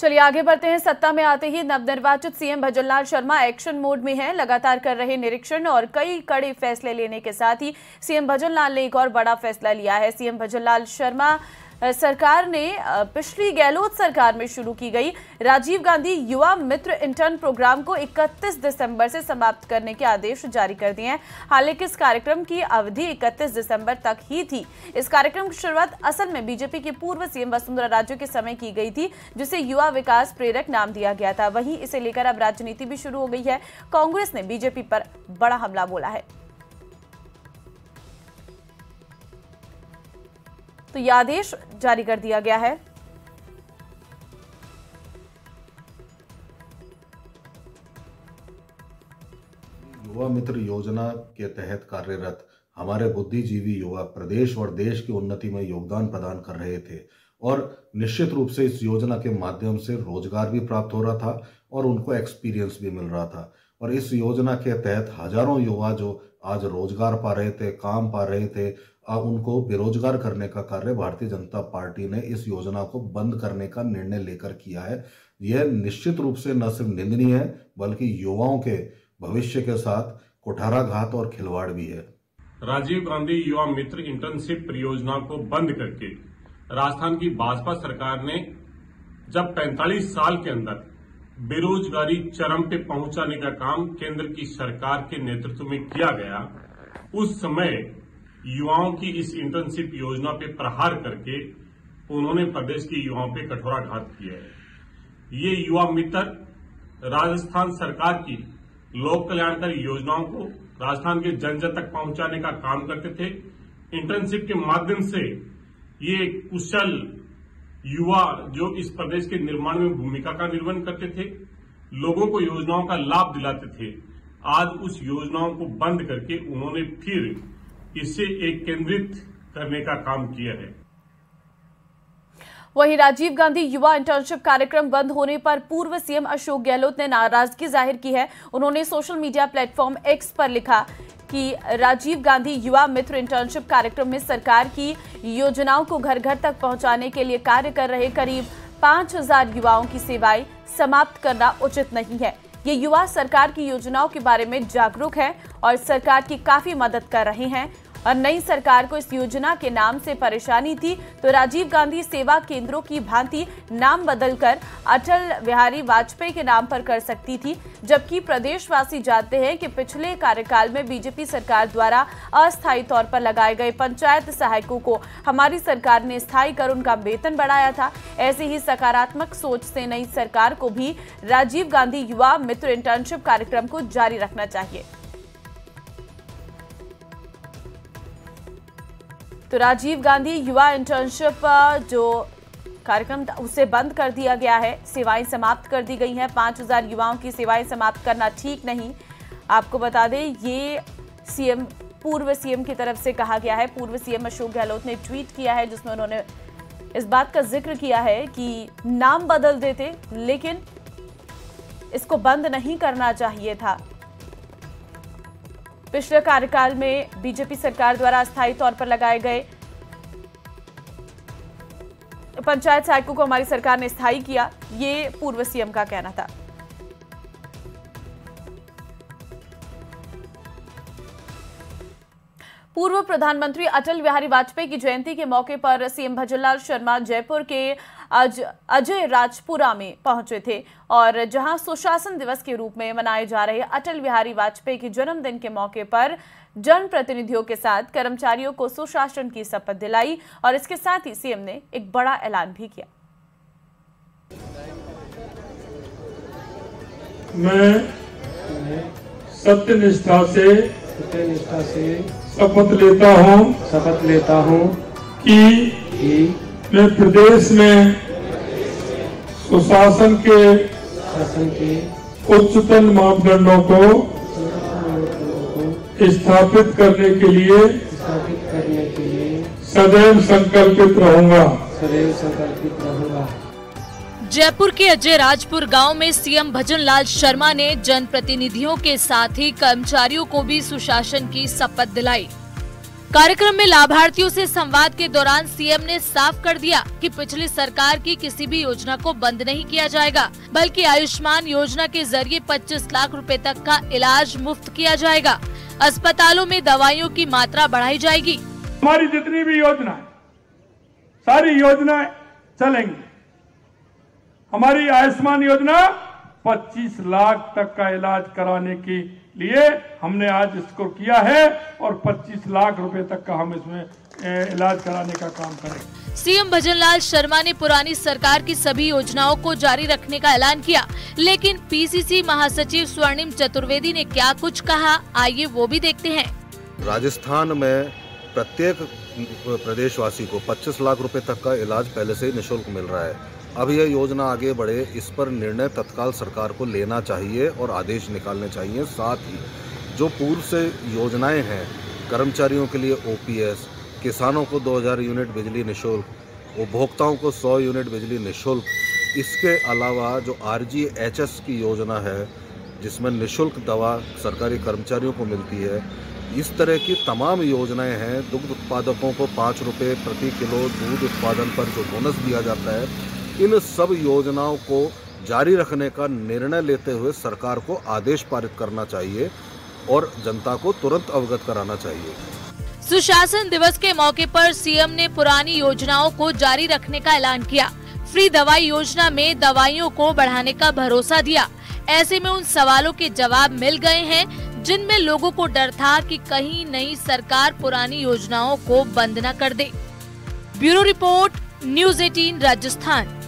चलिए आगे बढ़ते हैं। सत्ता में आते ही नवनिर्वाचित CM Bhajanlal Sharma action mode में हैं। लगातार कर रहे निरीक्षण और कई कड़े फैसले लेने के साथ ही सीएम भजनलाल ने एक और बड़ा फैसला लिया है। सीएम भजनलाल शर्मा सरकार ने पिछली गहलोत सरकार में शुरू की गई राजीव गांधी युवा मित्र इंटर्न प्रोग्राम को 31 दिसंबर से समाप्त करने के आदेश जारी कर दिए हैं। हालांकि इस कार्यक्रम की अवधि 31 दिसंबर तक ही थी। इस कार्यक्रम की शुरुआत असल में बीजेपी की पूर्व सीएम वसुंधरा राजे के समय की गई थी, जिसे युवा विकास प्रेरक नाम दिया गया था। वहीं इसे लेकर अब राजनीति भी शुरू हो गई है। कांग्रेस ने बीजेपी पर बड़ा हमला बोला है। तो यह आदेश जारी कर दिया गया है। युवा मित्र योजना के तहत कार्यरत हमारे बुद्धिजीवी युवा प्रदेश और देश की उन्नति में योगदान प्रदान कर रहे थे और निश्चित रूप से इस योजना के माध्यम से रोजगार भी प्राप्त हो रहा था और उनको एक्सपीरियंस भी मिल रहा था। और इस योजना के तहत हजारों युवा जो आज रोजगार पा रहे थे, काम पा रहे थे, उनको बेरोजगार करने का कार्य भारतीय जनता पार्टी ने इस योजना को बंद करने का निर्णय लेकर किया है। यह निश्चित रूप से न सिर्फ निंदनीय है बल्कि युवाओं के भविष्य के साथ कुठाराघात और खिलवाड़ भी है। राजीव गांधी युवा मित्र इंटर्नशिप परियोजना को बंद करके राजस्थान की भाजपा सरकार ने जब 45 साल के अंदर बेरोजगारी चरम पे पहुंचाने का काम केंद्र की सरकार के नेतृत्व में किया गया, उस समय युवाओं की इस इंटर्नशिप योजना पे प्रहार करके उन्होंने प्रदेश के युवाओं पे कठोराघात किया है। ये युवा मित्र राजस्थान सरकार की लोक कल्याणकारी योजनाओं को राजस्थान के जन जन तक पहुंचाने का काम करते थे। इंटर्नशिप के माध्यम से ये कुशल युवा जो इस प्रदेश के निर्माण में भूमिका का निर्वहन करते थे, लोगों को योजनाओं का लाभ दिलाते थे। आज उस योजनाओं को बंद करके उन्होंने फिर इसे एक केंद्रित करने का काम किया है। वहीं राजीव गांधी युवा इंटर्नशिप कार्यक्रम बंद होने पर पूर्व सीएम अशोक गहलोत ने नाराजगी जाहिर की है। उन्होंने सोशल मीडिया प्लेटफॉर्म एक्स पर लिखा कि राजीव गांधी युवा मित्र इंटर्नशिप कार्यक्रम में सरकार की योजनाओं को घर घर तक पहुंचाने के लिए कार्य कर रहे करीब 5000 युवाओं की सेवाएं समाप्त करना उचित नहीं है। ये युवा सरकार की योजनाओं के बारे में जागरूक हैं और सरकार की काफी मदद कर रहे हैं और नई सरकार को इस योजना के नाम से परेशानी थी तो राजीव गांधी सेवा केंद्रों की भांति नाम बदलकर अटल बिहारी वाजपेयी के नाम पर कर सकती थी। जबकि प्रदेशवासी जानते हैं कि पिछले कार्यकाल में बीजेपी सरकार द्वारा अस्थायी तौर पर लगाए गए पंचायत सहायकों को हमारी सरकार ने स्थायी कर उनका वेतन बढ़ाया था। ऐसे ही सकारात्मक सोच से नई सरकार को भी राजीव गांधी युवा मित्र इंटर्नशिप कार्यक्रम को जारी रखना चाहिए। तो राजीव गांधी युवा इंटर्नशिप जो कार्यक्रम था उसे बंद कर दिया गया है, सेवाएं समाप्त कर दी गई हैं। 5000 युवाओं की सेवाएं समाप्त करना ठीक नहीं। आपको बता दें ये पूर्व सीएम की तरफ से कहा गया है। पूर्व सीएम अशोक गहलोत ने ट्वीट किया है जिसमें उन्होंने इस बात का जिक्र किया है कि नाम बदल देते लेकिन इसको बंद नहीं करना चाहिए था। पिछले कार्यकाल में बीजेपी सरकार द्वारा अस्थायी तौर पर लगाए गए पंचायत सहायकों को हमारी सरकार ने स्थायी किया, ये पूर्व सीएम का कहना था। पूर्व प्रधानमंत्री अटल बिहारी वाजपेयी की जयंती के मौके पर सीएम भजनलाल शर्मा जयपुर के अजय राजपुरा में पहुंचे थे और जहां सुशासन दिवस के रूप में मनाए जा रहे अटल बिहारी वाजपेयी के जन्मदिन के मौके पर जनप्रतिनिधियों के साथ कर्मचारियों को सुशासन की शपथ दिलाई और इसके साथ ही सीएम ने एक बड़ा ऐलान भी किया। मैं सत्यनिष्ठा से शपथ लेता हूँ कि मैं प्रदेश में सुशासन के उच्चतम मापदंडों को स्थापित करने के लिए सदैव संकल्पित रहूंगा। जयपुर के अजय राजपुर गांव में सीएम भजनलाल शर्मा ने जनप्रतिनिधियों के साथ ही कर्मचारियों को भी सुशासन की शपथ दिलाई। कार्यक्रम में लाभार्थियों से संवाद के दौरान सीएम ने साफ कर दिया कि पिछली सरकार की किसी भी योजना को बंद नहीं किया जाएगा, बल्कि आयुष्मान योजना के जरिए 25 लाख रुपए तक का इलाज मुफ्त किया जाएगा। अस्पतालों में दवाइयों की मात्रा बढ़ाई जाएगी। हमारी जितनी भी योजना है, सारी योजनाएं चलेंगी। हमारी आयुष्मान योजना 25 लाख तक का इलाज कराने के लिए हमने आज इसको किया है और 25 लाख रुपए तक का हम इसमें इलाज कराने का काम करेंगे। सीएम भजनलाल शर्मा ने पुरानी सरकार की सभी योजनाओं को जारी रखने का ऐलान किया, लेकिन पीसीसी महासचिव स्वर्णिम चतुर्वेदी ने क्या कुछ कहा, आइए वो भी देखते हैं। राजस्थान में प्रत्येक प्रदेशवासी को 25 लाख रुपए तक का इलाज पहले से ही निःशुल्क मिल रहा है। अब यह योजना आगे बढ़े, इस पर निर्णय तत्काल सरकार को लेना चाहिए और आदेश निकालने चाहिए। साथ ही जो पूर्व से योजनाएं हैं, कर्मचारियों के लिए ओपीएस, किसानों को 2000 यूनिट बिजली निःशुल्क, उपभोक्ताओं को 100 यूनिट बिजली निःशुल्क, इसके अलावा जो RGHS की योजना है जिसमें निःशुल्क दवा सरकारी कर्मचारियों को मिलती है, इस तरह की तमाम योजनाएं हैं। दुग्ध उत्पादकों को 5 रुपये प्रति किलो दूध उत्पादन पर जो बोनस दिया जाता है, इन सब योजनाओं को जारी रखने का निर्णय लेते हुए सरकार को आदेश पारित करना चाहिए और जनता को तुरंत अवगत कराना चाहिए। सुशासन दिवस के मौके पर सीएम ने पुरानी योजनाओं को जारी रखने का ऐलान किया। फ्री दवाई योजना में दवाइयों को बढ़ाने का भरोसा दिया। ऐसे में उन सवालों के जवाब मिल गए हैं जिनमें लोगों को डर था कि कहीं नई सरकार पुरानी योजनाओं को बंद न कर दे। Bureau report, news 18 Rajasthan.